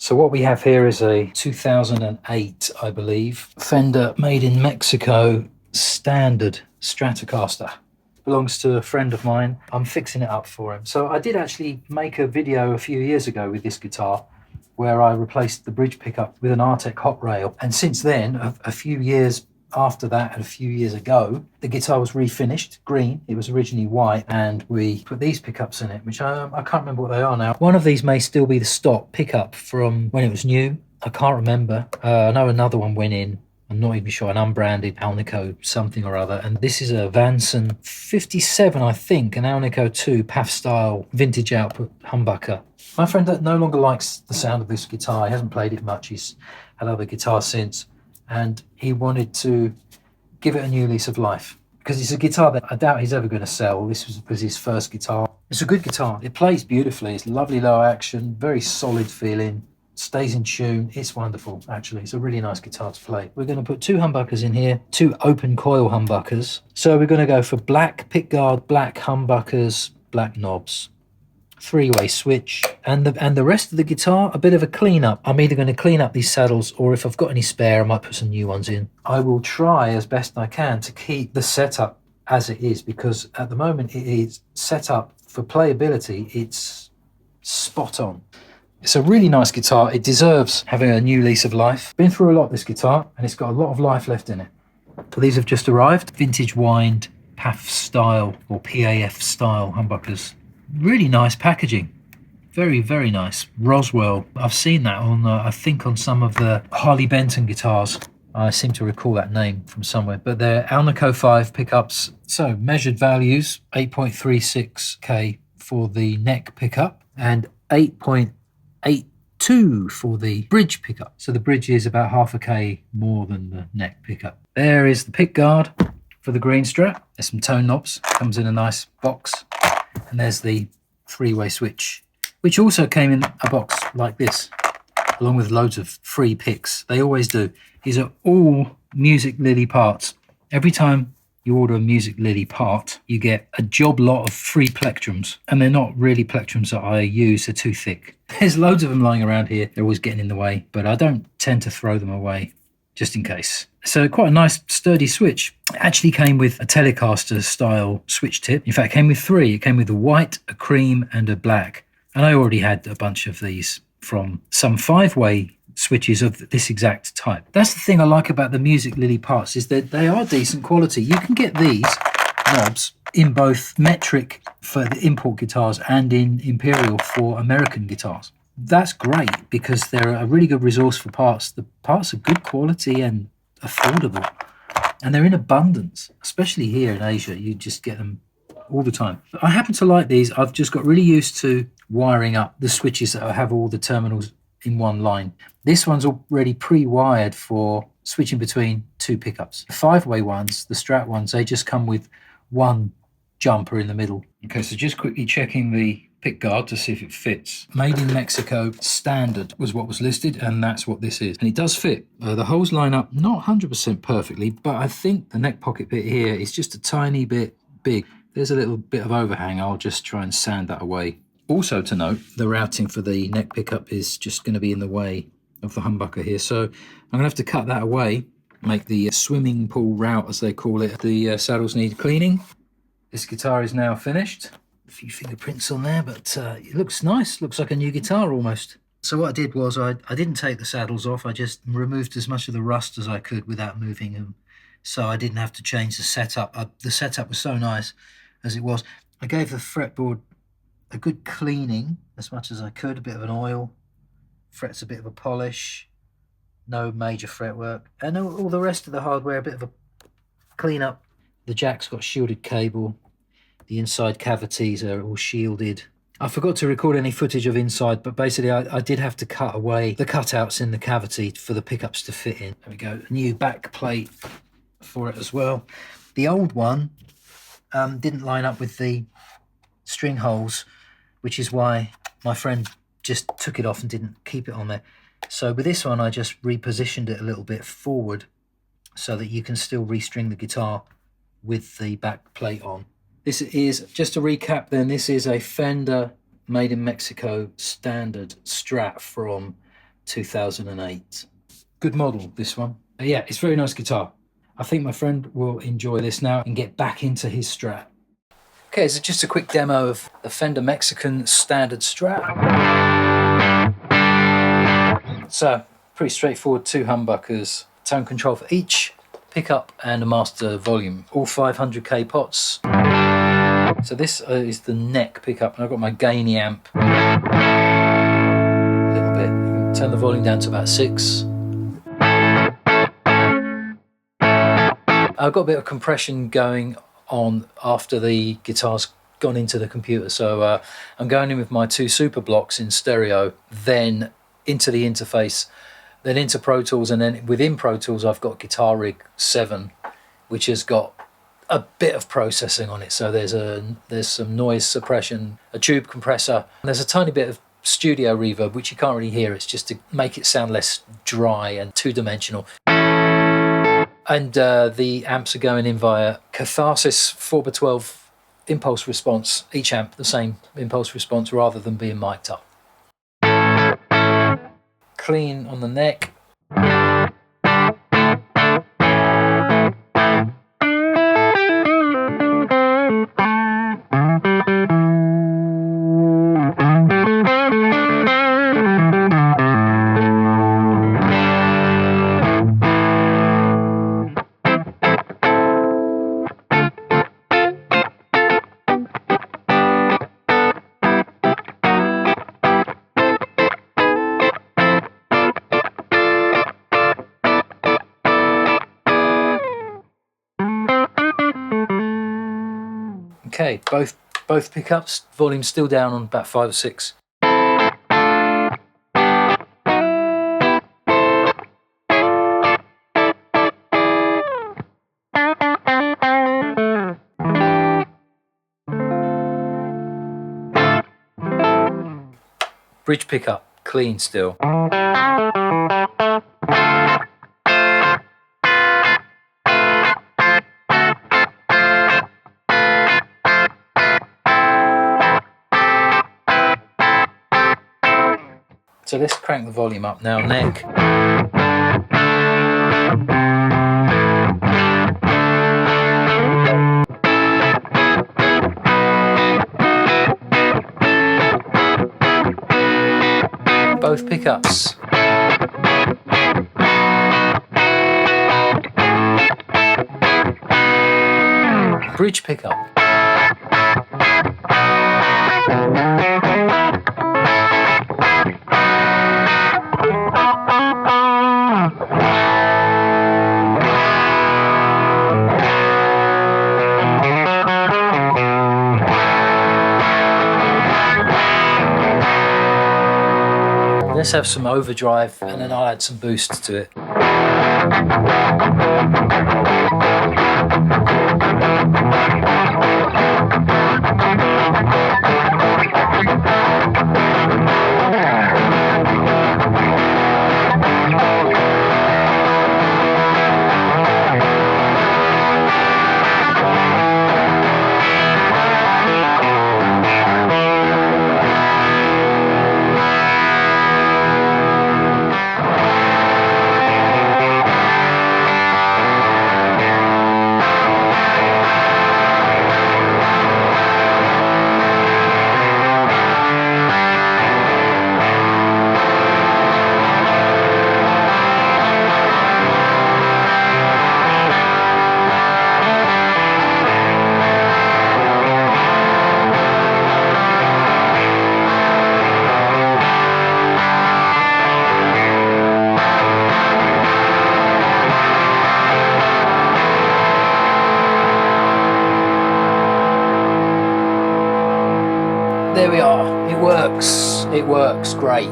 So what we have here is a 2008, I believe, Fender Made in Mexico Standard Stratocaster. Belongs to a friend of mine. I'm fixing it up for him. So I did actually make a video a few years ago with this guitar where I replaced the bridge pickup with an Artec hot rail. And since then, a few years after that and a few years ago, the guitar was refinished green. It was originally white, and we put these pickups in it, which I can't remember what they are now. One of these may still be the stock pickup from when it was new. I can't remember. I know another one went in. I'm not even sure, an unbranded Alnico something or other. And this is a Vanson 57, I think, an Alnico 2 PAF style vintage output humbucker. My friend no longer likes the sound of this guitar. He hasn't played it much. He's had other guitars since. And he wanted to give it a new lease of life, because it's a guitar that I doubt he's ever going to sell. This was his first guitar. It's a good guitar. It plays beautifully. It's lovely low action, very solid feeling. Stays in tune. It's wonderful, actually. It's a really nice guitar to play. We're going to put 2 humbuckers in here, 2 open coil humbuckers. So we're going to go for black pickguard, black humbuckers, black knobs, 3-way switch, and the rest of the guitar, a bit of a cleanup. I'm either going to clean up these saddles, or if I've got any spare, I might put some new ones in. I will try as best I can to keep the setup as it is, because at the moment it is set up for playability. It's spot on. It's a really nice guitar. It deserves having a new lease of life. Been through a lot, this guitar, and it's got a lot of life left in it. So these have just arrived. Vintage wind, PAF style or PAF style humbuckers. Really nice packaging. Very, very nice. Roswell. I've seen that on, I think, on some of the Harley Benton guitars. I seem to recall that name from somewhere. But they're Alnico 5 pickups. So measured values, 8.36K for the neck pickup and 8.82 for the bridge pickup. So the bridge is about half a K more than the neck pickup. There is the pick guard for the green Strat. There's some tone knobs. Comes in a nice box. And there's the 3-way switch, which also came in a box like this, along with loads of free picks. They always do. These are all Music Lily parts. Every time you order a Music Lily part, you get a job lot of free plectrums, and they're not really plectrums that I use. They're too thick. There's loads of them lying around here. They're always getting in the way, but I don't tend to throw them away, just in case. So quite a nice sturdy switch. It actually came with a Telecaster style switch tip. In fact, it came with 3. It came with a white, a cream, and a black. And I already had a bunch of these from some 5-way switches of this exact type. That's the thing I like about the Music Lily parts, is that they are decent quality. You can get these knobs in both metric for the import guitars and in imperial for American guitars. That's great, because they're a really good resource for parts. The parts are good quality and affordable, and they're in abundance, especially here in Asia. You just get them all the time. I happen to like these. I've just got really used to wiring up the switches that have all the terminals in one line. This one's already pre-wired for switching between 2 pickups. The 5-way ones, the Strat ones, they just come with 1 jumper in the middle. Okay, so just quickly checking the pick guard to see if it fits. Made in Mexico Standard was what was listed, and that's what this is. And it does fit. The holes line up not 100% perfectly, but I think the neck pocket bit here is just a tiny bit big. There's a little bit of overhang. I'll just try and sand that away. Also to note, the routing for the neck pickup is just going to be in the way of the humbucker here. So I'm going to have to cut that away, make the swimming pool route, as they call it. The saddles need cleaning. This guitar is now finished. A few fingerprints on there, but it looks nice. Looks like a new guitar almost. So what I did was I didn't take the saddles off. I just removed as much of the rust as I could without moving them. So I didn't have to change the setup. The setup was so nice as it was. I gave the fretboard a good cleaning as much as I could, a bit of an oil, frets a bit of a polish, no major fretwork, and all the rest of the hardware, a bit of a clean up. The jack's got shielded cable, the inside cavities are all shielded. I forgot to record any footage of inside, but basically I did have to cut away the cutouts in the cavity for the pickups to fit in. There we go, a new back plate for it as well. The old one didn't line up with the string holes, which is why my friend just took it off and didn't keep it on there. So with this one, I just repositioned it a little bit forward so that you can still restring the guitar with the back plate on. This is, just to recap then, this is a Fender Made in Mexico Standard Strat from 2008. Good model, this one. Yeah, it's a very nice guitar. I think my friend will enjoy this now and get back into his Strat. Okay, so just a quick demo of the Fender Mexico Standard Strat. So, pretty straightforward, 2 humbuckers, tone control for each, pickup and a master volume, all 500k pots. So this is the neck pickup, and I've got my gainy amp a little bit. You can turn the volume down to about 6. I've got a bit of compression going on after the guitar's gone into the computer, so I'm going in with my 2 super blocks in stereo, then into the interface, then into Pro Tools, and then within Pro Tools I've got Guitar Rig 7, which has got a bit of processing on it. So there's some noise suppression, a tube compressor, and there's a tiny bit of studio reverb, which you can't really hear. It's just to make it sound less dry and two-dimensional. And the amps are going in via Catharsis 4x12 impulse response, each amp the same impulse response rather than being mic'd up. Clean on the neck. Okay, both pickups, volume still down on about 5 or 6. Bridge pickup, clean still. So let's crank the volume up now, neck. Both pickups. Bridge pickup. Let's have some overdrive and then I'll add some boost to it. There we are, it works great.